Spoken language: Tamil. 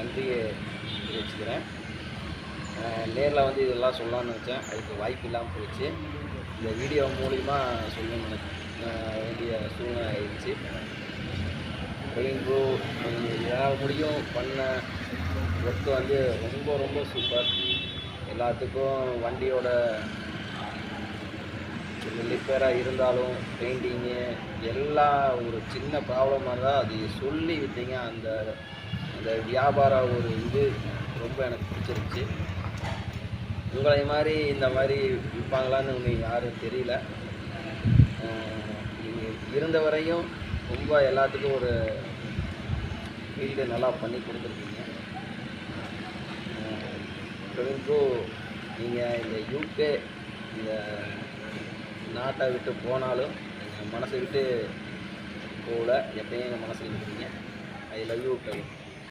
நன்றியை தெரிவிச்சுக்கிறேன். நேரில் வந்து இதெல்லாம் சொல்லலாம்னு நினச்சேன், அதுக்கு வாய்ப்பு இல்லாமல் போயிடுச்சு. இந்த வீடியோ மூலிமா சொல்லணும்னு வேண்டிய சூழ்நிலை ஆயிடுச்சு. பிரவீன் ப்ரோ என்னால் முடியும் பண்ண ஒர்க்கு வந்து ரொம்ப ரொம்ப சூப்பர். எல்லாத்துக்கும் வண்டியோட ரிப்பேராக இருந்தாலும் பெயிண்டிங்கு எல்லாம் ஒரு சின்ன ப்ராப்ளமாக இருந்தால் அது சொல்லி விட்டீங்க. அந்த அந்த வியாபார ஒரு இது ரொம்ப எனக்கு பிடிச்சிருந்துச்சி. உங்களை மாதிரி இந்த மாதிரி விற்பாங்களான்னு உங்களுக்கு யாரும் தெரியல. நீங்கள் இருந்த வரையும் ரொம்ப எல்லாத்துக்கும் ஒரு ஃபீல்டு நல்லா பண்ணி கொடுத்துருக்கீங்க. பிரவீன் ப்ரோ, நீங்கள் இந்த யூகே இந்த நாட்டை விட்டு போனாலும் எங்கள் மனசை விட்டு போகல, எப்பயும் எங்கள் மனசில் இருக்கிறீங்க. I love you Praveen.